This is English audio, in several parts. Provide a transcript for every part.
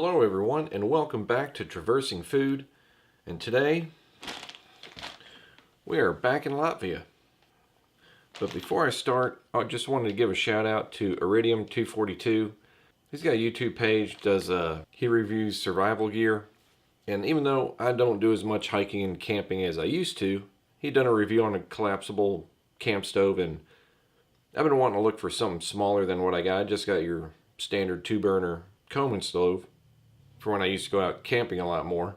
Hello everyone and welcome back to Traversing Food, and today we are back in Latvia. But before I start, I just wanted to give a shout out to Iridium 242. He's got a YouTube page, he reviews survival gear, and even though I don't do as much hiking and camping as I used to, he done a review on a collapsible camp stove, and I've been wanting to look for something smaller than what I got. I just got your standard 2-burner Coleman stove for when I used to go out camping a lot more.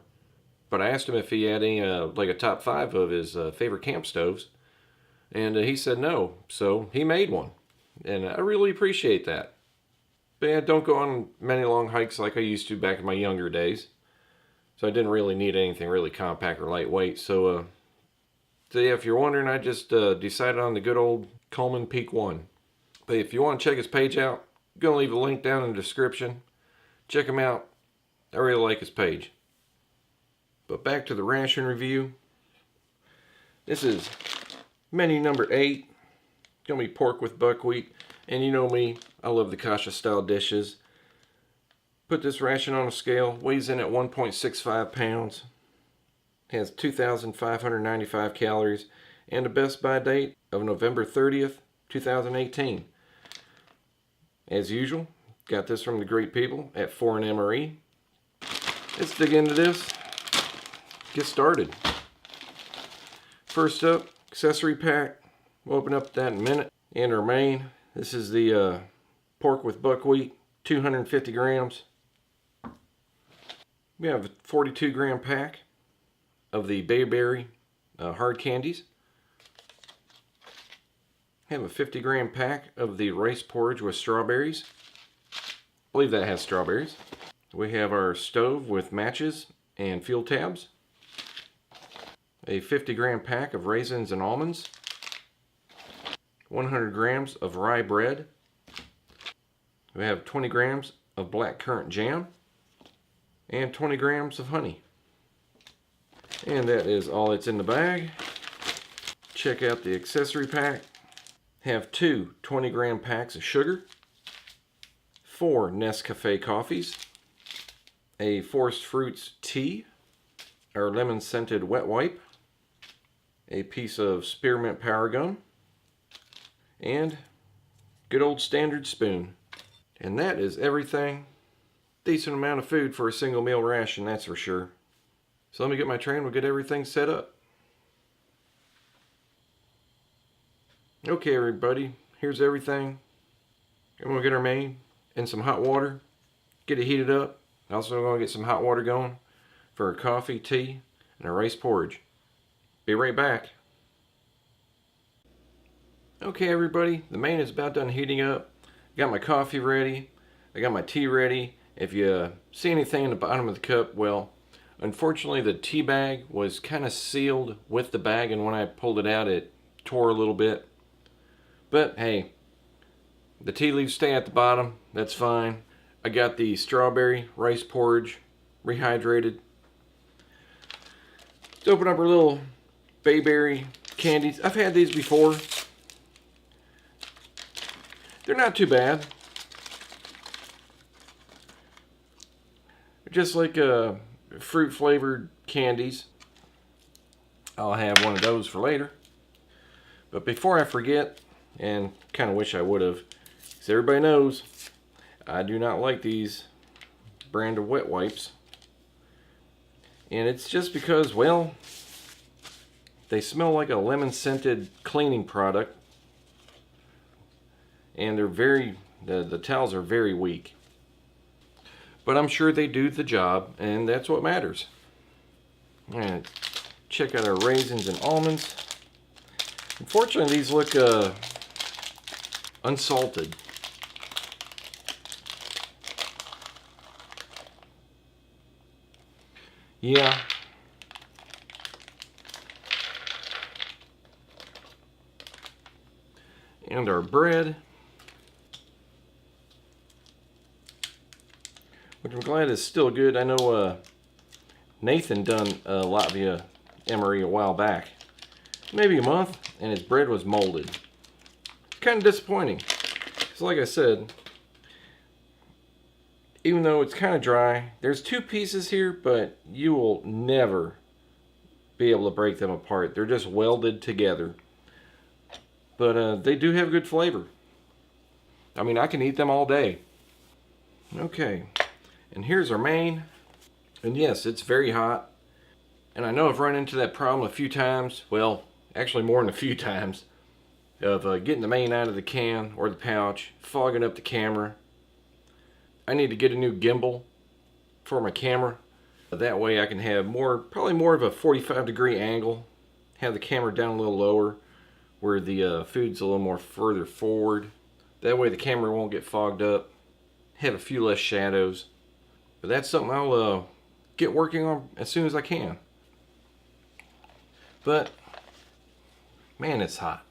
But I asked him if he had any like a top 5 of his favorite camp stoves, and he said no, so he made one, and I really appreciate that. But yeah, I don't go on many long hikes like I used to back in my younger days, so I didn't really need anything really compact or lightweight. So yeah, if you're wondering, I just decided on the good old Coleman Peak 1. But if you want to check his page out, I'm going to leave a link down in the description. Check him out. I really like his page. But back to the ration review. This is menu number 8. It's going to be pork with buckwheat. And you know me, I love the kasha style dishes. Put this ration on a scale. Weighs in at 1.65 pounds. Has 2,595 calories. And a best by date of November 30th, 2018. As usual, got this from the great people at Foreign MRE. Let's dig into this. Get started. First up, accessory pack. We'll open up that in a minute. And our main, this is the pork with buckwheat, 250 grams. We have a 42 gram pack of the bayberry hard candies. We have a 50 gram pack of the rice porridge with strawberries. I believe that has strawberries. We have our stove with matches and fuel tabs. A 50 gram pack of raisins and almonds. 100 grams of rye bread. We have 20 grams of black currant jam. And 20 grams of honey. And that is all that's in the bag. Check out the accessory pack. Have 2 20 gram packs of sugar. 4 Nescafe coffees. A Forest Fruits tea, or lemon scented wet wipe, a piece of spearmint power gum, and good old standard spoon. And that is everything. Decent amount of food for a single meal ration, that's for sure. So let me get my tray and we'll get everything set up. Okay everybody, here's everything. I'm gonna get our main in some hot water, get it heated up. Also going to get some hot water going for a coffee, tea, and a rice porridge. Be right back. Okay everybody, the main is about done heating up. Got my coffee ready. I got my tea ready. If you see anything in the bottom of the cup, well, unfortunately the tea bag was kind of sealed with the bag, and when I pulled it out it tore a little bit. But hey, the tea leaves stay at the bottom. That's fine. I got the strawberry rice porridge, rehydrated. Let's open up our little bayberry candies. I've had these before. They're not too bad. They're just like fruit flavored candies. I'll have one of those for later. But before I forget, and kind of wish I would have, because everybody knows I do not like these brand of wet wipes. And it's just because, well, they smell like a lemon scented cleaning product. And they're very, the towels are very weak. But I'm sure they do the job, and that's what matters. And check out our raisins and almonds. Unfortunately, these look unsalted. Yeah. And our bread, which I'm glad is still good. I know Nathan done Latvia Emery a while back, maybe a month, and his bread was molded. Kind of disappointing. So like I said, even though it's kind of dry. There's two pieces here, but you will never be able to break them apart. They're just welded together. But they do have good flavor. I mean, I can eat them all day. Okay, and here's our main. And yes, it's very hot. And I know I've run into that problem a few times. Well, actually more than a few times. Of getting the main out of the can or the pouch, fogging up the camera. I need to get a new gimbal for my camera. That way I can have probably more of a 45-degree angle. Have the camera down a little lower where the food's a little more further forward. That way the camera won't get fogged up. Have a few less shadows. But that's something I'll get working on as soon as I can. But man, it's hot.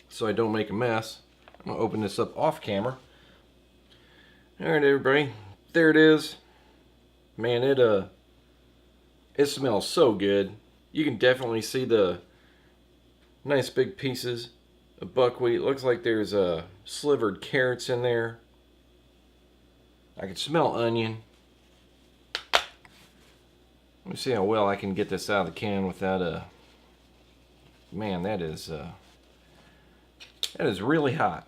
So I don't make a mess, I'm gonna open this up off camera. Alright everybody, there it is. Man, it smells so good. You can definitely see the nice big pieces of buckwheat. Looks like there's slivered carrots in there. I can smell onion. Let me see how well I can get this out of the can without man, that is really hot.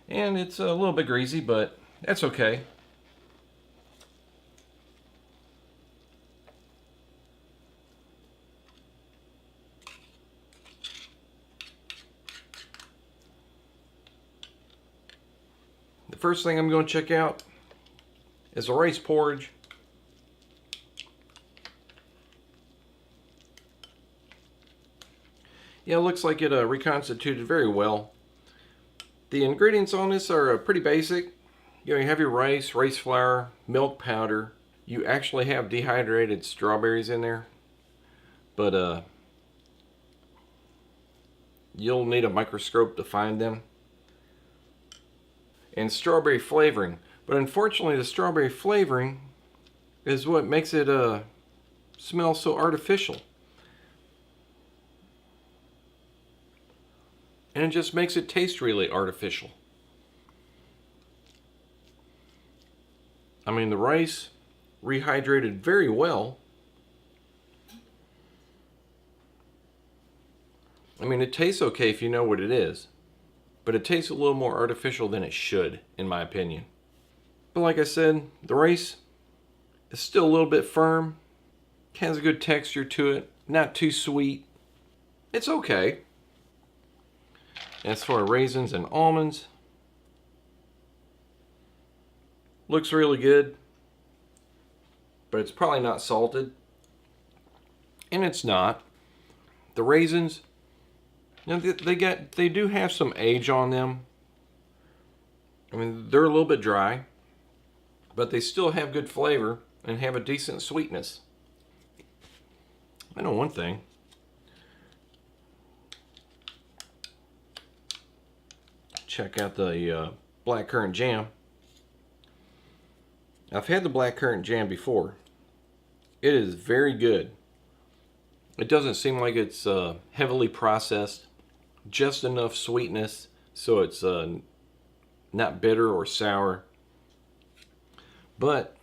And it's a little bit greasy, but that's okay. The first thing I'm going to check out is the rice porridge. Yeah, it looks like it reconstituted very well. The ingredients on this are pretty basic. You have your rice flour, milk powder. You actually have dehydrated strawberries in there. But you'll need a microscope to find them. And strawberry flavoring. But unfortunately the strawberry flavoring is what makes it smell so artificial. And it just makes it taste really artificial. I mean, the rice rehydrated very well. I mean, it tastes okay if you know what it is. But it tastes a little more artificial than it should, in my opinion. But like I said, the rice is still a little bit firm. Has a good texture to it. Not too sweet. It's okay. As for raisins and almonds, looks really good, but it's probably not salted, and it's not. The raisins, you know, they do have some age on them. I mean, they're a little bit dry, but they still have good flavor and have a decent sweetness. I know one thing. Check out the blackcurrant jam. I've had the blackcurrant jam before. It is very good. It doesn't seem like it's heavily processed. Just enough sweetness so it's not bitter or sour. But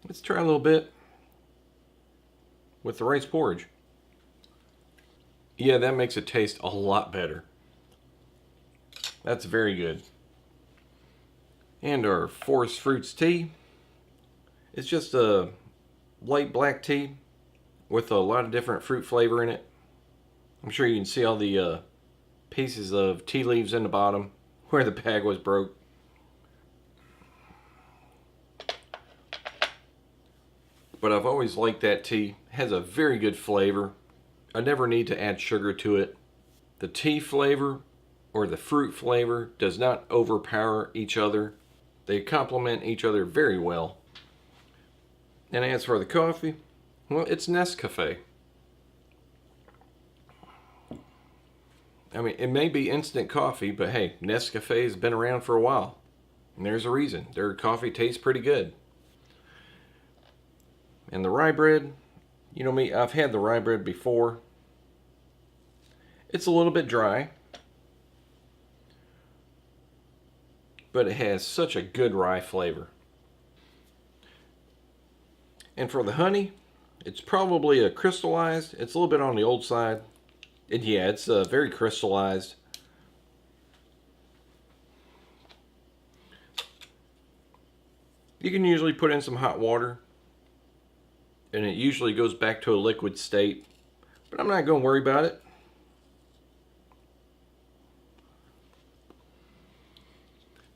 let's try a little bit with the rice porridge. Yeah, that makes it taste a lot better. That's very good. And our forest fruits tea. It's just a light black tea with a lot of different fruit flavor in it. I'm sure you can see all the pieces of tea leaves in the bottom where the bag was broke. But I've always liked that tea. It has a very good flavor. I never need to add sugar to it. The tea flavor or the fruit flavor does not overpower each other. They complement each other very well. And as for the coffee, well, it's Nescafe. I mean, it may be instant coffee, but hey, Nescafe has been around for a while. And there's a reason. Their coffee tastes pretty good. And the rye bread, you know me, I've had the rye bread before. It's a little bit dry, but it has such a good rye flavor. And for the honey, it's probably a crystallized. It's a little bit on the old side. And yeah, it's very crystallized. You can usually put in some hot water, and it usually goes back to a liquid state. But I'm not going to worry about it.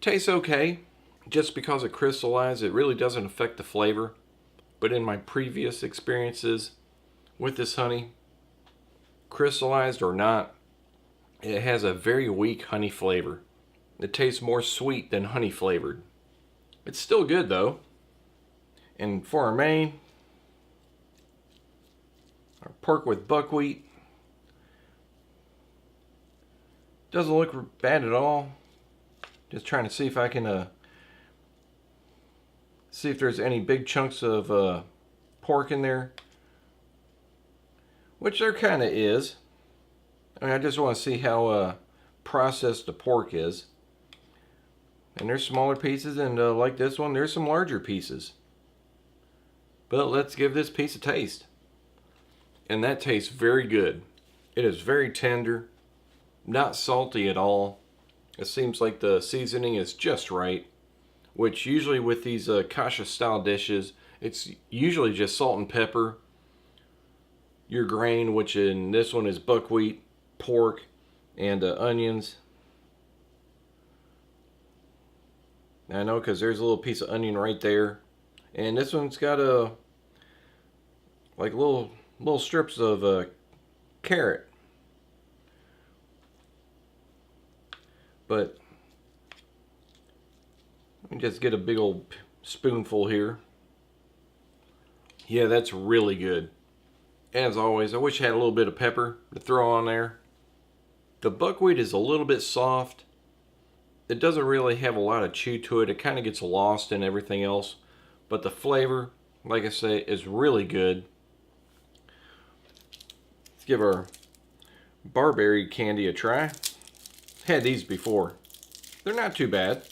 Tastes okay. Just because it crystallized, it really doesn't affect the flavor. But in my previous experiences with this honey, crystallized or not, it has a very weak honey flavor. It tastes more sweet than honey flavored. It's still good though. And for our main, our pork with buckwheat, doesn't look bad at all. Just trying to see if I can see if there's any big chunks of pork in there, which there kind of is. I mean, I just want to see how processed the pork is. And there's smaller pieces, and like this one, there's some larger pieces. But let's give this piece a taste. And that tastes very good. It is very tender, not salty at all. It seems like the seasoning is just right, which usually with these kasha style dishes, it's usually just salt and pepper, your grain, which in this one is buckwheat, pork, and onions. I know, because there's a little piece of onion right there. And this one's got like little strips of carrot. But let me just get a big old spoonful here. Yeah, that's really good. As always, I wish I had a little bit of pepper to throw on there. The buckwheat is a little bit soft. It doesn't really have a lot of chew to it. It kind of gets lost in everything else. But the flavor, like I say, is really good. Let's give our barberry candy a try. Had these before. They're not too bad.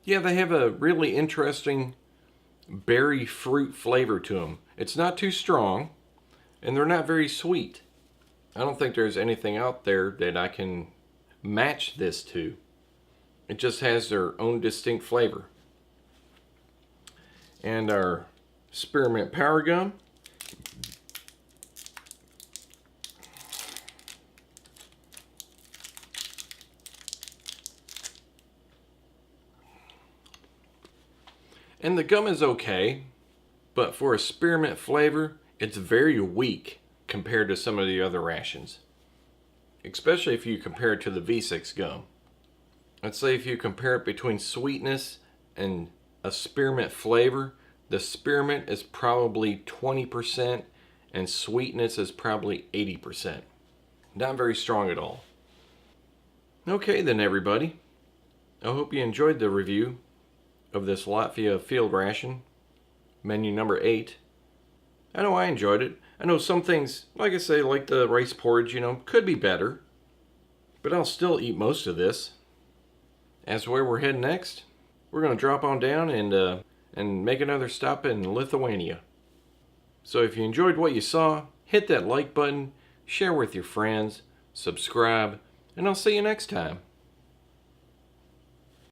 Yeah, they have a really interesting berry fruit flavor to them. It's not too strong, and they're not very sweet. I don't think there's anything out there that I can match this to. It just has their own distinct flavor. And our spearmint power gum. And the gum is okay, but for a spearmint flavor, it's very weak compared to some of the other rations. Especially if you compare it to the V6 gum. Let's say if you compare it between sweetness and a spearmint flavor, the spearmint is probably 20% and sweetness is probably 80%. Not very strong at all. Okay then everybody, I hope you enjoyed the review of this Latvia field ration, menu number 8. I know I enjoyed it. I know some things, like I say, like the rice porridge, could be better. But I'll still eat most of this. As where we're heading next, we're going to drop on down and make another stop in Lithuania. So if you enjoyed what you saw, hit that like button, share with your friends, subscribe, and I'll see you next time.